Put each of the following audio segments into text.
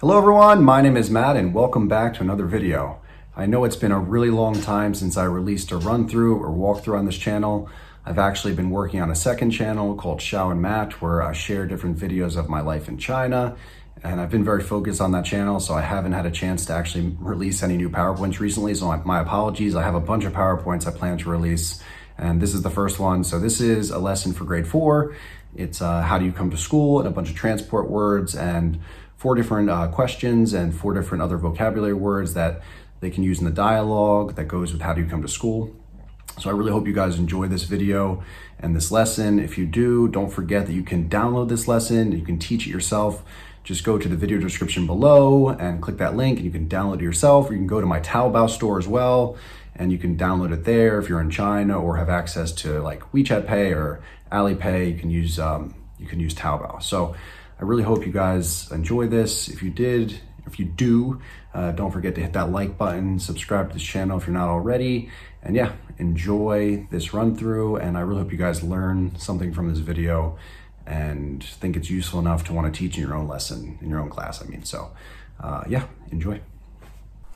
Hello everyone, my name is Matt and welcome back to another video. I know it's been a really long time since I released a run through or walkthrough on this channel. I've actually been working on a second channel called Xiao and Matt where I share different videos of my life in China, and I've been very focused on that channel, so I haven't had a chance to actually release any new PowerPoints recently, so my apologies. I have a bunch of PowerPoints I plan to release, and this is the first one. So this is a lesson for grade 4. It's how do you come to school and a bunch of transport words and 4 different questions and 4 different other vocabulary words that they can use in the dialogue that goes with how do you come to school. So I really hope you guys enjoy this video and this lesson. If you do, don't forget that you can download this lesson. You can teach it yourself. Just go to the video description below and click that link and you can download it yourself, or you can go to my Taobao store as well and you can download it there if you're in China or have access to like WeChat Pay or Alipay. You can use Taobao. So I really hope you guys enjoy this. If you do, don't forget to hit that like button, subscribe to this channel if you're not already, and yeah, enjoy this run through. And I really hope you guys learn something from this video and think it's useful enough to want to teach in your own lesson, in your own class, So yeah, enjoy.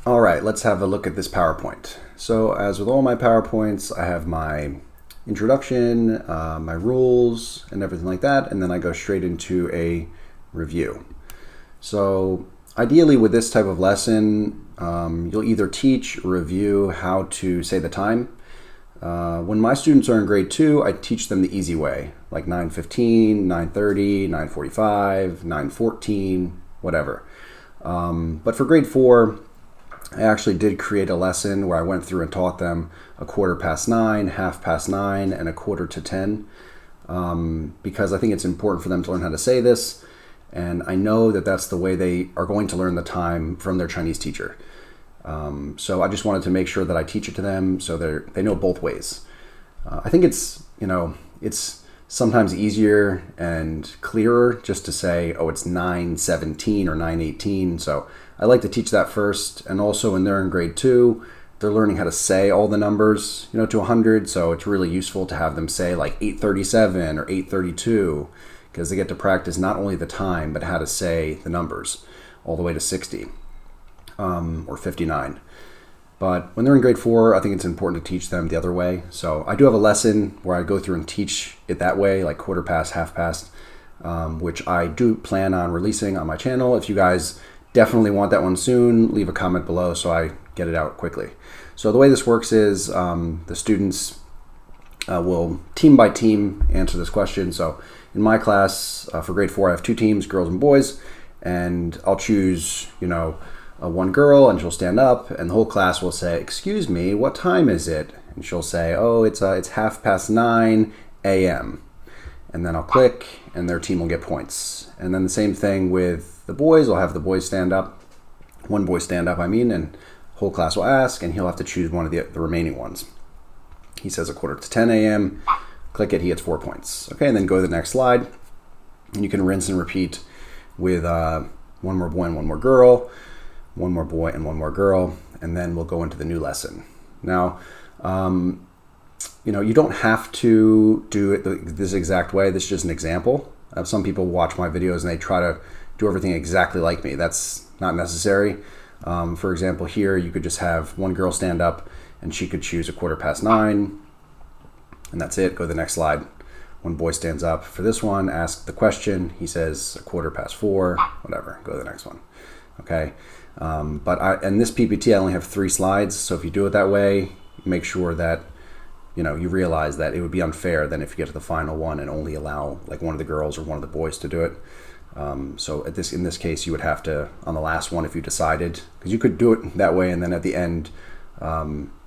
All right, let's have a look at this PowerPoint. So as with all my PowerPoints, I have my introduction, my rules and everything like that, and then I go straight into a review. So ideally with this type of lesson, you'll either teach or review how to say the time. When my students are in grade 2, I teach them the easy way, like 9:15, 9:30, 9:45, 9:14, whatever. But for grade 4, I actually did create a lesson where I went through and taught them 9:15, 9:30, and 9:45, because I think it's important for them to learn how to say this. And I know that that's the way they are going to learn the time from their Chinese teacher. So I just wanted to make sure that I teach it to them so they know both ways. I think it's sometimes easier and clearer just to say, oh, it's 9:17 or 9:18. So I like to teach that first. And also when they're in grade 2, they're learning how to say all the numbers, to 100. So it's really useful to have them say like 8:37 or 8:32, because they get to practice not only the time, but how to say the numbers all the way to 60 or 59. But when they're in grade 4, I think it's important to teach them the other way. So I do have a lesson where I go through and teach it that way, like quarter past, half past, which I do plan on releasing on my channel. If you guys definitely want that one soon, leave a comment below so I get it out quickly. So the way this works is the students will team by team answer this question. So in my class for grade 4, I have 2 teams, girls and boys, and I'll choose, one girl, and she'll stand up, and the whole class will say, "Excuse me, what time is it?" And she'll say, "Oh, it's 9:30 a.m." And then I'll click, and their team will get points. And then the same thing with the boys. I'll have the boys stand up, one boy stand up, and whole class will ask, and he'll have to choose one of the remaining ones. He says 9:45 a.m. Click it, he gets 4 points. Okay, and then go to the next slide, and you can rinse and repeat with one more boy and one more girl, one more boy and one more girl, and then we'll go into the new lesson. Now, you don't have to do it this exact way. This is just an example. Some people watch my videos and they try to do everything exactly like me. That's not necessary. For example, here you could just have one girl stand up and she could choose 9:15, and that's it. Go to the next slide. One boy stands up for this one, ask the question. He says 4:15, whatever. Go to the next one. Okay. But in this PPT, I only have 3 slides. So if you do it that way, make sure that, you realize that it would be unfair then if you get to the final one and only allow like one of the girls or one of the boys to do it. So in this case, you would have to, on the last one, if you decided, because you could do it that way. And then at the end,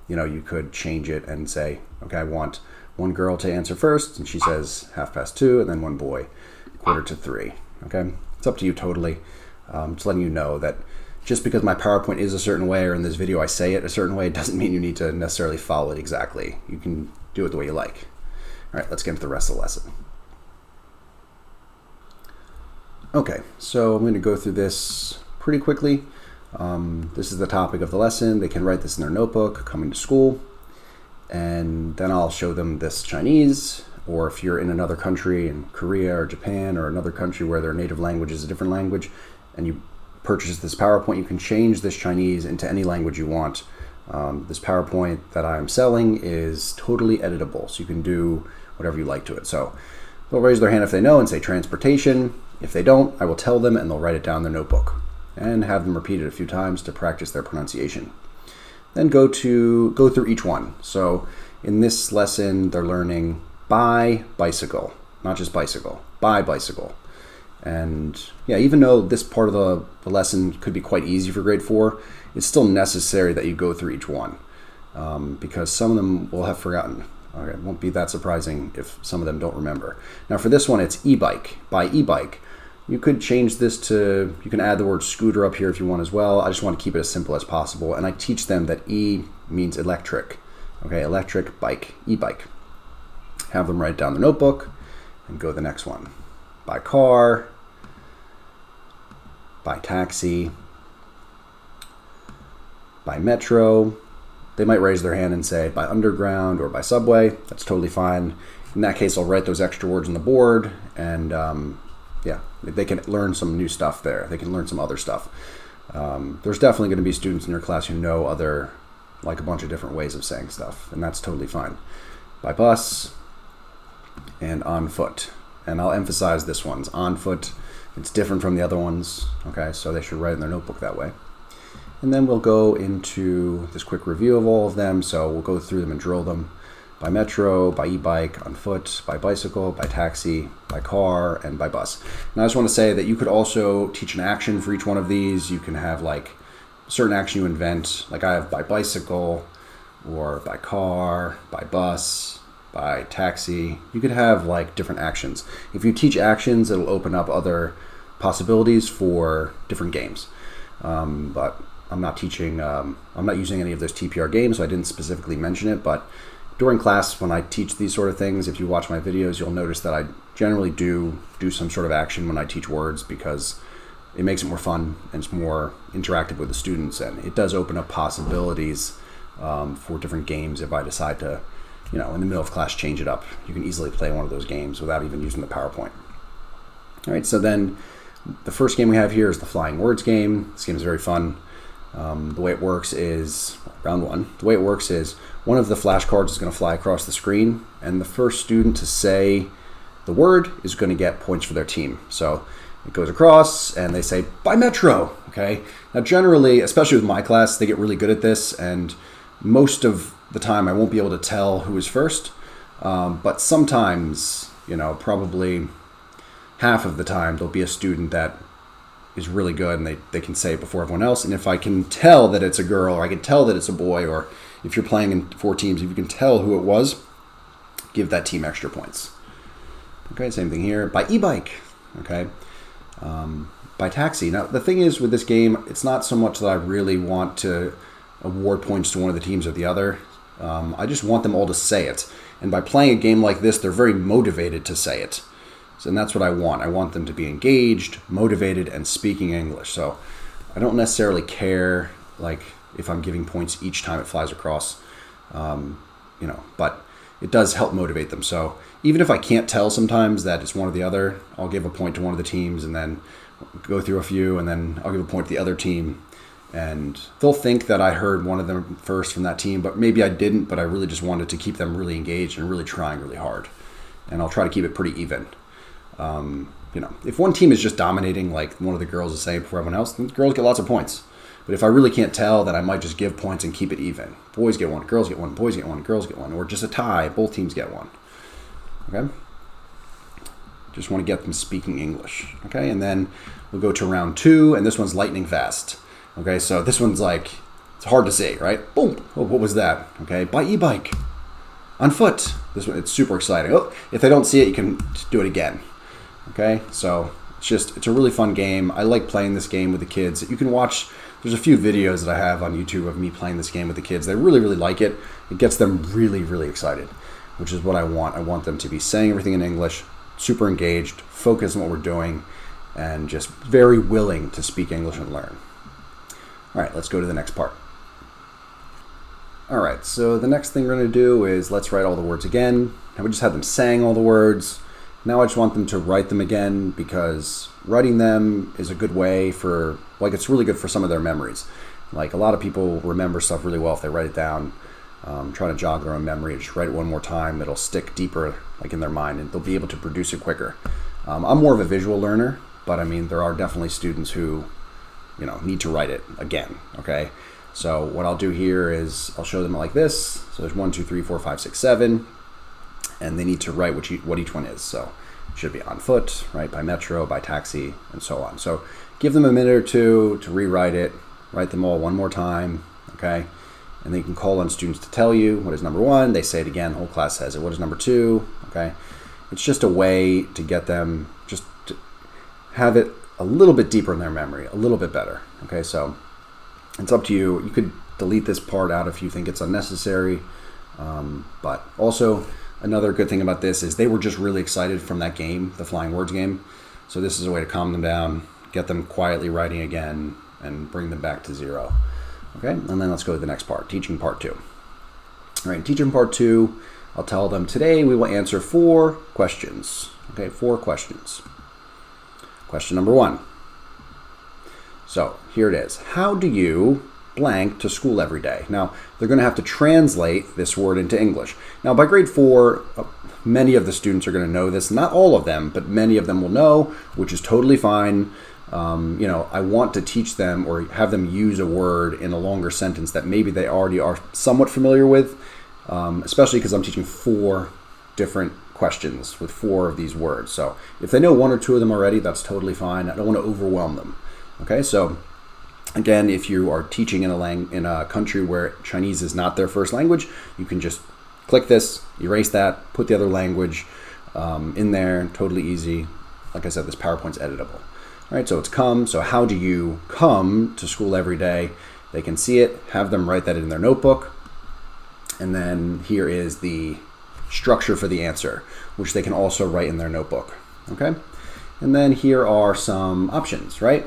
you could change it and say, okay, I want one girl to answer first, and she says 2:30, and then one boy 2:45. Okay. It's up to you totally. Just letting you know that just because my PowerPoint is a certain way, or in this video I say it a certain way, doesn't mean you need to necessarily follow it exactly. You can do it the way you like. All right, let's get into the rest of the lesson. Okay, so I'm going to go through this pretty quickly. This is the topic of the lesson. They can write this in their notebook coming to school, and then I'll show them this Chinese, or if you're in another country, in Korea or Japan or another country where their native language is a different language, and you purchase this PowerPoint, you can change this Chinese into any language you want. This PowerPoint that I'm selling is totally editable, so you can do whatever you like to it. So they'll raise their hand if they know and say transportation. If they don't, I will tell them and they'll write it down in their notebook and have them repeat it a few times to practice their pronunciation. Then go through each one. So in this lesson, they're learning by bicycle, not just bicycle, by bicycle. And yeah, even though this part of the lesson could be quite easy for grade 4, it's still necessary that you go through each one because some of them will have forgotten. Okay, it won't be that surprising if some of them don't remember. Now for this one, it's e-bike, by e-bike. You could change this to, you can add the word scooter up here if you want as well. I just want to keep it as simple as possible. And I teach them that E means electric. Okay, electric bike, e-bike. Have them write down the notebook and go to the next one. By car, by taxi, by metro. They might raise their hand and say by underground or by subway. That's totally fine. In that case, I'll write those extra words on the board and yeah, they can learn some new stuff there. They can learn some other stuff. There's definitely going to be students in your class who know like a bunch of different ways of saying stuff, and that's totally fine. By bus and on foot. And I'll emphasize this one's on foot. It's different from the other ones, okay? So they should write in their notebook that way. And then we'll go into this quick review of all of them. So we'll go through them and drill them. By metro, by e-bike, on foot, by bicycle, by taxi, by car, and by bus. And I just want to say that you could also teach an action for each one of these. You can have like a certain action you invent, like I have by bicycle, or by car, by bus, by taxi. You could have like different actions. If you teach actions, it'll open up other possibilities for different games. But I'm not teaching, I'm not using any of those TPR games, so I didn't specifically mention it, but during class, when I teach these sort of things, if you watch my videos, you'll notice that I generally do some sort of action when I teach words because it makes it more fun and it's more interactive with the students, and it does open up possibilities for different games if I decide to, in the middle of class, change it up. You can easily play one of those games without even using the PowerPoint. All right, so then the first game we have here is the Flying Words game. This game is very fun. The way it works is, round one, the way it works is one of the flashcards is going to fly across the screen, and the first student to say the word is going to get points for their team. So it goes across, and they say, by metro, okay? Now generally, especially with my class, they get really good at this, and most of the time I won't be able to tell who is first, but sometimes, probably half of the time, there'll be a student that is really good and they can say it before everyone else. And if I can tell that it's a girl, or I can tell that it's a boy, or if you're playing in 4 teams, if you can tell who it was, give that team extra points. Okay, same thing here. By e-bike, okay? By taxi. Now, the thing is with this game, it's not so much that I really want to award points to one of the teams or the other. I just want them all to say it. And by playing a game like this, they're very motivated to say it. And that's what I want. I want them to be engaged, motivated, and speaking English. So I don't necessarily care like if I'm giving points each time it flies across, but it does help motivate them. So even if I can't tell sometimes that it's one or the other, I'll give a point to one of the teams and then go through a few, and then I'll give a point to the other team. And they'll think that I heard one of them first from that team, but maybe I didn't, but I really just wanted to keep them really engaged and really trying really hard. And I'll try to keep it pretty even. If one team is just dominating, like one of the girls is saying before everyone else, then the girls get lots of points. But if I really can't tell, then I might just give points and keep it even. Boys get 1, girls get 1, boys get 1, girls get 1, or just a tie, both teams get 1. Okay? Just want to get them speaking English. Okay, and then we'll go to round 2, and this one's lightning fast. Okay, so this one's like, it's hard to say, right? Boom! Oh, what was that? Okay, by e-bike. On foot. This one, it's super exciting. Oh, if they don't see it, you can do it again. Okay, so it's a really fun game. I like playing this game with the kids. You can watch, there's a few videos that I have on YouTube of me playing this game with the kids. They really, really like it. It gets them really, really excited, which is what I want. I want them to be saying everything in English, super engaged, focused on what we're doing, and just very willing to speak English and learn. All right, let's go to the next part. All right, so the next thing we're going to do is let's write all the words again. Now we just had them saying all the words. Now I just want them to write them again because writing them is a good way for like it's really good for some of their memories. Like a lot of people remember stuff really well if they write it down. Trying to jog their own memory, just write it one more time, it'll stick deeper like in their mind and they'll be able to produce it quicker. I'm more of a visual learner, but I mean there are definitely students who need to write it again. Okay, so what I'll do here is I'll show them like this. So there's 1, 2, 3, 4, 5, 6, 7, and they need to write what each one is. So it should be on foot, right, by metro, by taxi, and so on. So give them a minute or two to rewrite it, write them all one more time. Okay, and then you can call on students to tell you what is number 1. They say it again, the whole class says it. What is number 2? Okay, it's just a way to get them just to have it a little bit deeper in their memory, a little bit better. Okay, so it's up to you. You could delete this part out if you think it's unnecessary. But also another good thing about this is they were just really excited from that game, the Flying Words game. So this is a way to calm them down, get them quietly writing again, and bring them back to 0. Okay, and then let's go to the next part, teaching part 2. All right, teaching part 2, I'll tell them today we will answer 4 questions. Okay, 4 questions. Question number 1. So here it is. How do you blank to school every day? Now, they're going to have to translate this word into English. Now, by grade 4, many of the students are going to know this. Not all of them, but many of them will know, which is totally fine. I want to teach them or have them use a word in a longer sentence that maybe they already are somewhat familiar with, especially because I'm teaching 4 different questions with 4 of these words. So if they know 1 or 2 of them already, that's totally fine. I don't want to overwhelm them. Okay, so again, if you are teaching in a country where Chinese is not their first language, you can just click this, erase that, put the other language in there, totally easy. Like I said, this PowerPoint's editable. All right, so it's come. So how do you come to school every day? They can see it, have them write that in their notebook. And then here is the structure for the answer, which they can also write in their notebook. Okay, and then here are some options, right?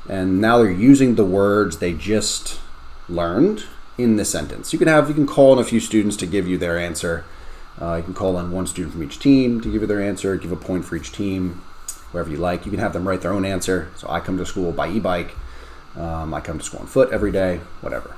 And now they're using the words they just learned in the sentence. You can call on a few students to give you their answer. You can call on 1 student from each team to give you their answer, give a point for each team, wherever you like. You can have them write their own answer. So I come to school by e-bike. I come to school on foot every day, whatever.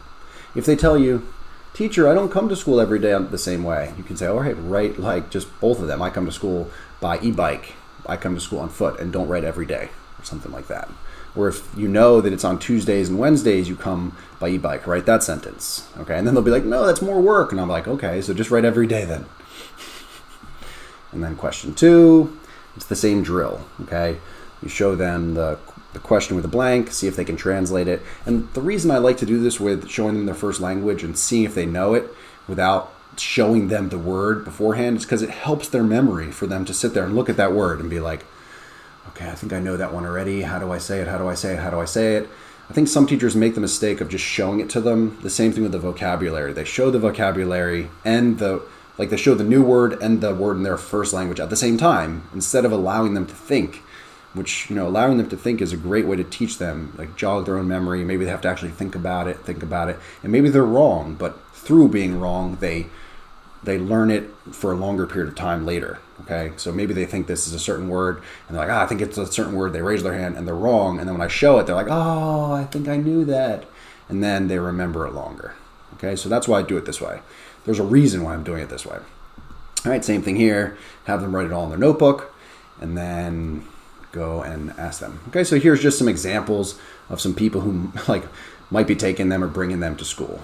If they tell you, teacher, I don't come to school every day the same way, you can say, all right, write like just both of them. I come to school by e-bike. I come to school on foot, and don't write every day or something like that. Or if you know that it's on Tuesdays and Wednesdays you come by e-bike, write that sentence. Okay, and then they'll be like, no, that's more work. And I'm like, okay, so just write every day then. And then question 2, it's the same drill. Okay, you show them the question with a blank, see if they can translate it. And the reason I like to do this with showing them their first language and seeing if they know it without showing them the word beforehand is because it helps their memory for them to sit there and look at that word and be like, okay, I think I know that one already. How do I say it? How do I say it? How do I say it? I think some teachers make the mistake of just showing it to them. The same thing with the vocabulary. They show the vocabulary and they show the new word and the word in their first language at the same time instead of allowing them to think, which, allowing them to think is a great way to teach them, like jog their own memory. Maybe they have to actually think about it. And maybe they're wrong, but through being wrong, they learn it for a longer period of time later. Okay, so maybe they think this is a certain word and they're like, I think it's a certain word. They raise their hand and they're wrong. And then when I show it, they're like, oh, I think I knew that. And then they remember it longer. Okay, so that's why I do it this way. There's a reason why I'm doing it this way. All right, same thing here. Have them write it all in their notebook and then go and ask them. Okay, so here's just some examples of some people who might be taking them or bringing them to school.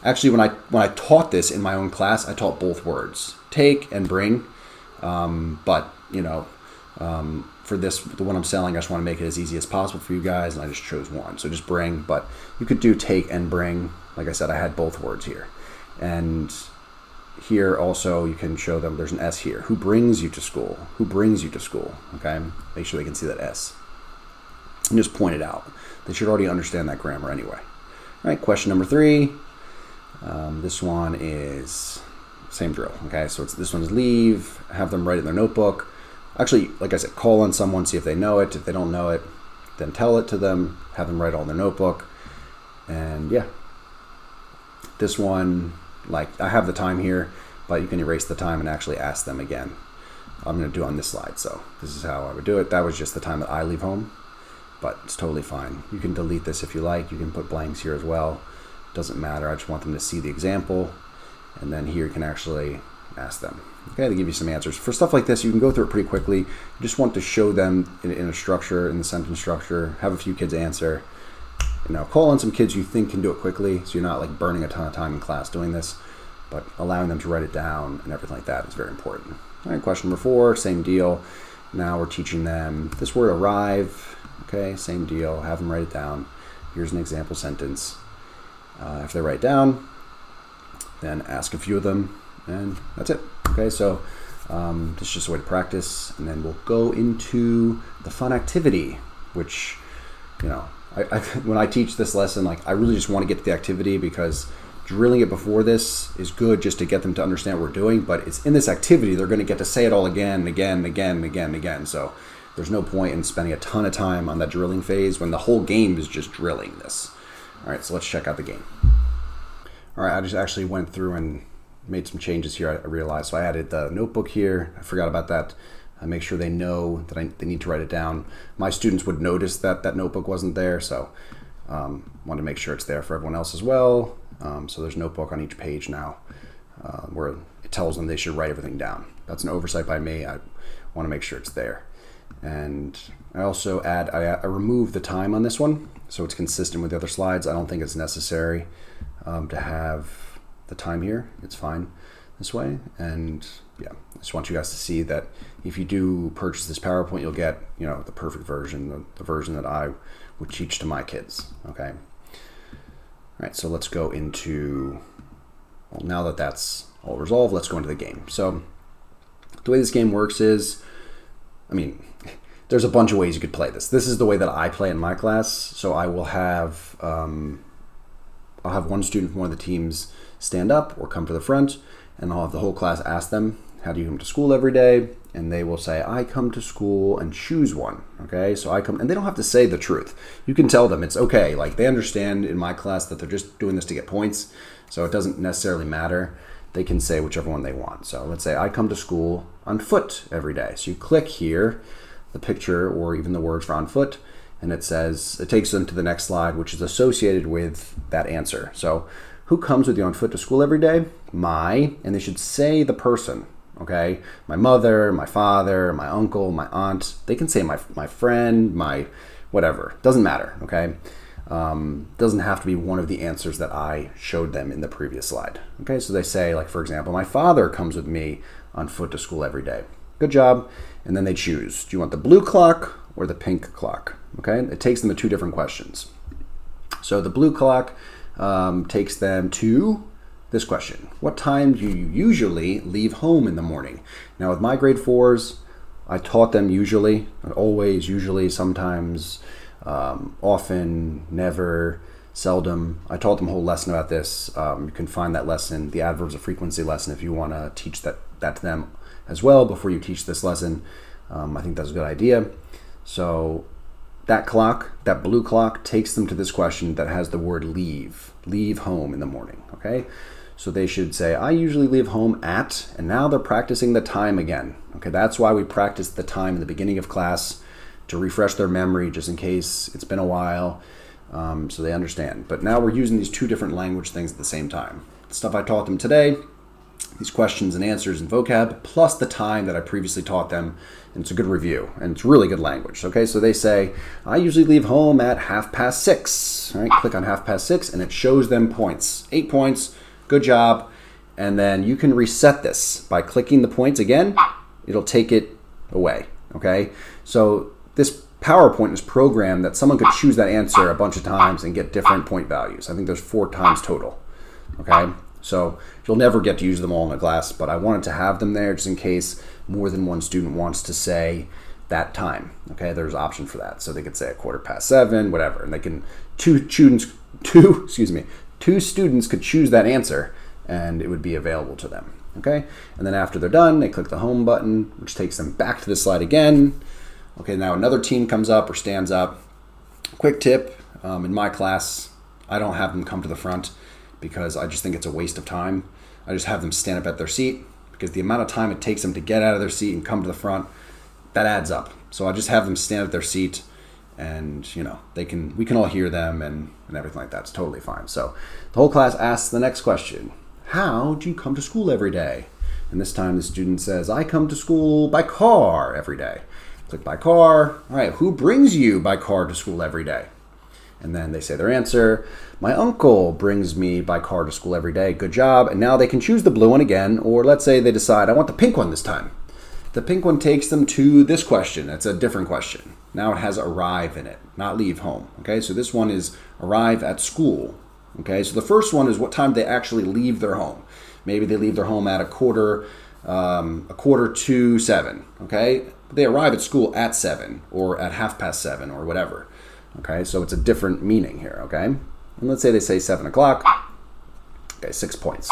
Actually, when I taught this in my own class, I taught both words, take and bring. But for the one I'm selling, I just want to make it as easy as possible for you guys, and I just chose one. So just bring, but you could do take and bring. Like I said, I had both words here. And here also you can show them there's an S here. Who brings you to school? Who brings you to school? Okay, make sure they can see that S. And just point it out. They should already understand that grammar anyway. All right, question number 3. This one is same drill. Okay, so this one's leave, have them write it in their notebook. Actually, like I said, call on someone, see if they know it. If they don't know it, then tell it to them, have them write it all in their notebook. And yeah, this one, I have the time here, but you can erase the time and actually ask them again. I'm going to do on this slide. So this is how I would do it. That was just the time that I leave home. but it's totally fine. You can delete this if you like. You can put blanks here as well. Doesn't matter. I just want them to see the example. And then here you can actually ask them. Okay, they give you some answers. For stuff like this, you can go through it pretty quickly. You just want to show them in a structure, in the sentence structure, have a few kids answer. Call on some kids you think can do it quickly, so you're not like burning a ton of time in class doing this, but allowing them to write it down and everything like that is very important. All right, question number 4, same deal. Now we're teaching them this word arrive. Okay, same deal. Have them write it down. Here's an example sentence. If they write down, then ask a few of them, and that's it. Okay, so this is just a way to practice, and then we'll go into the fun activity, which, when I teach this lesson, I really just want to get to the activity, because drilling it before this is good just to get them to understand what we're doing, but it's in this activity they're going to get to say it all again and again and again and again and again. So there's no point in spending a ton of time on that drilling phase when the whole game is just drilling this. All right, so let's check out the game. All right, I just actually went through and made some changes here, I realized. So I added the notebook here. I forgot about that. I make sure they know that they need to write it down. My students would notice that that notebook wasn't there, so wanted to make sure it's there for everyone else as well. So there's a notebook on each page now where it tells them they should write everything down. That's an oversight by me. I want to make sure it's there. And I also I remove the time on this one, so it's consistent with the other slides. I don't think it's necessary to have the time here. It's fine this way. And yeah, I just want you guys to see that if you do purchase this PowerPoint, you'll get, the perfect version, the version that I would teach to my kids. Okay. All right, so let's go into, well, now that that's all resolved, let's go into the game. So the way this game works is, there's a bunch of ways you could play this. This is the way that I play in my class. So I will have, I'll have one student from one of the teams stand up or come to the front, and I'll have the whole class ask them, how do you come to school every day? And they will say, I come to school, and choose one. Okay, so I come, and they don't have to say the truth. You can tell them it's okay. They understand in my class that they're just doing this to get points, so it doesn't necessarily matter. They can say whichever one they want. So let's say I come to school on foot every day. So you click here, the picture or even the words for on foot, and it takes them to the next slide, which is associated with that answer. So who comes with you on foot to school every day? And they should say the person. Okay, my mother, my father, my uncle, my aunt. They can say my friend, my whatever. Doesn't matter. Okay, doesn't have to be one of the answers that I showed them in the previous slide. Okay, so they say, for example, my father comes with me on foot to school every day. Good job. And then they choose. Do you want the blue clock or the pink clock? Okay, it takes them to 2 different questions. So the blue clock takes them to this question: what time do you usually leave home in the morning? Now with my grade 4s, I taught them usually, always, usually, sometimes, often, never, seldom. I taught them a whole lesson about this. You can find that lesson, the adverbs of frequency lesson, if you want to teach that to them as well before you teach this lesson. I think that's a good idea. So that clock, that blue clock, takes them to this question that has the word leave home in the morning. Okay, so they should say, I usually leave home at, and now they're practicing the time again. Okay, that's why we practice the time in the beginning of class, to refresh their memory just in case it's been a while, so they understand. But now we're using these 2 different language things at the same time. The stuff I taught them today, these questions and answers and vocab, plus the time that I previously taught them, and it's a good review, and it's really good language. Okay, so they say, I usually leave home at 6:30. All right, click on 6:30, and it shows them points. 8 points, good job. And then you can reset this by clicking the points again. It'll take it away. Okay, so this PowerPoint is programmed that someone could choose that answer a bunch of times and get different point values. I think there's 4 times total. Okay, so you'll never get to use them all in a class, but I wanted to have them there just in case more than one student wants to say that time. Okay, there's an option for that. So they could say 7:15, whatever, and they can, two students could choose that answer and it would be available to them. Okay, and then after they're done, they click the home button, which takes them back to the slide again. Okay, now another team comes up or stands up. Quick tip, in my class, I don't have them come to the front because I just think it's a waste of time. I just have them stand up at their seat, because the amount of time it takes them to get out of their seat and come to the front, that adds up. So I just have them stand at their seat and we can all hear them and everything like that. It's totally fine. So the whole class asks the next question: how do you come to school every day? And this time the student says, I come to school by car every day. Click by car. All right, who brings you by car to school every day? And then they say their answer. My uncle brings me by car to school every day. Good job. And now they can choose the blue one again, or let's say they decide, I want the pink one this time. The pink one takes them to this question. It's a different question. Now it has arrive in it, not leave home. Okay, so this one is arrive at school. Okay, so the first one is what time they actually leave their home. Maybe they leave their home at a quarter to 7. Okay, but they arrive at school at 7 or at 7:30 or whatever. Okay, so it's a different meaning here. Okay, and let's say they say 7 o'clock. Okay, 6 points.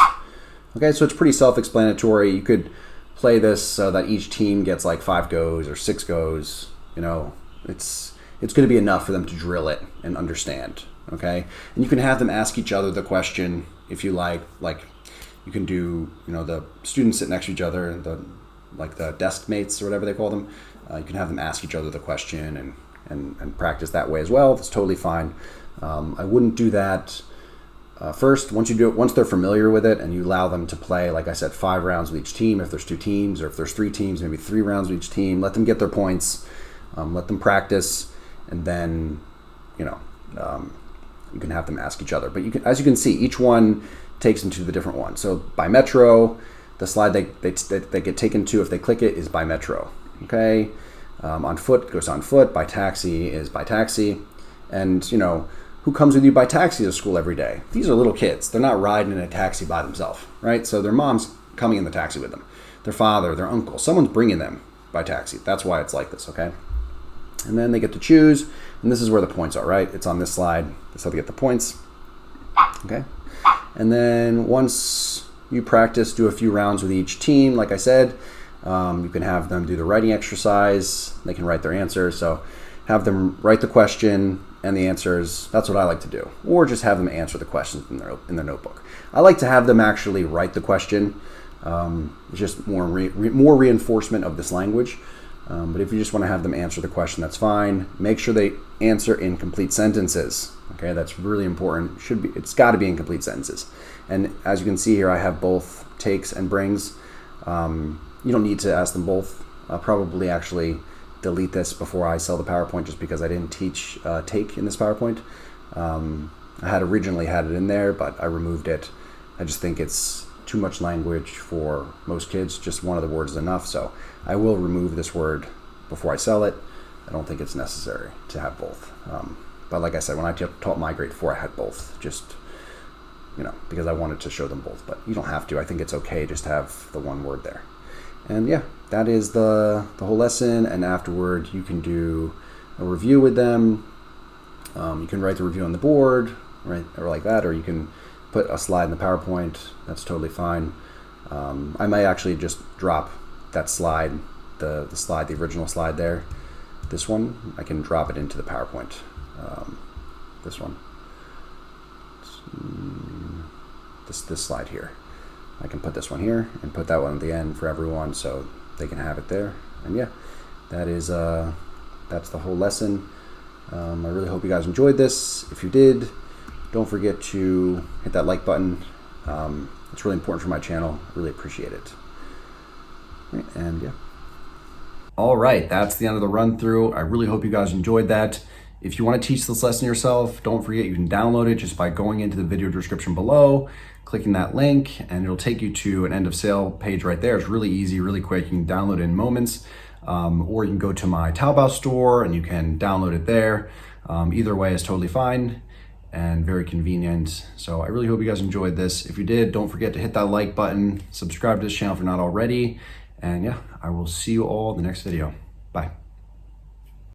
Okay, so it's pretty self-explanatory. You could play this so that each team gets like 5 goes or 6 goes. It's going to be enough for them to drill it and understand. Okay, and you can have them ask each other the question if you like. Like you can do, the students sit next to each other, the desk mates or whatever they call them. You can have them ask each other the question and practice that way as well. It's totally fine. I wouldn't do that first. Once they're familiar with it and you allow them to play, like I said, 5 rounds with each team. If there's 2 teams, or if there's 3 teams, maybe 3 rounds with each team. Let them get their points. Let them practice, and then you can have them ask each other. But as you can see, each one takes them to the different one. So by metro, the slide they get taken to if they click it is by metro. Okay, on foot goes on foot. By taxi is by taxi, and who comes with you by taxi to school every day? These are little kids. They're not riding in a taxi by themselves, right? So their mom's coming in the taxi with them, their father, their uncle, someone's bringing them by taxi. That's why it's like this. Okay, and then they get to choose, and this is where the points are, right? It's on this slide. That's how they get the points. Okay, and then once you practice, do a few rounds with each team. Like I said, you can have them do the writing exercise. They can write their answers. So have them write the question and the answers. That's what I like to do. Or just have them answer the questions in their notebook. I like to have them actually write the question. It's just more reinforcement of this language. But if you just want to have them answer the question, that's fine. Make sure they answer in complete sentences. Okay, that's really important. It's got to be in complete sentences. And as you can see here, I have both takes and brings. You don't need to ask them both. I'll probably actually delete this before I sell the PowerPoint, just because I didn't teach take in this PowerPoint. I had originally had it in there, but I removed it. I just think it's too much language for most kids. Just one of the words is enough. So I will remove this word before I sell it. I don't think it's necessary to have both. But like I said, when I taught my grade 4, I had both, just because I wanted to show them both. But you don't have to. I think it's okay just to have the one word there. And yeah, that is the whole lesson. And afterward, you can do a review with them. You can write the review on the board, right, or like that, or you can put a slide in the PowerPoint. That's totally fine. I might actually just drop that slide, the original slide there. This one, I can drop it into the PowerPoint. This one, this slide here. I can put this one here and put that one at the end for everyone, so they can have it there. And yeah, that's the whole lesson. I really hope you guys enjoyed this. If you did, don't forget to hit that like button. It's really important for my channel. I really appreciate it. And yeah. All right, that's the end of the run through. I really hope you guys enjoyed that. If you want to teach this lesson yourself, don't forget you can download it just by going into the video description below, clicking that link, and it'll take you to an end of sale page right there. It's really easy, really quick. You can download it in moments, or you can go to my Taobao store and you can download it there. Either way is totally fine and very convenient. So I really hope you guys enjoyed this. If you did, don't forget to hit that like button, subscribe to this channel if you're not already, and yeah, I will see you all in the next video. Bye.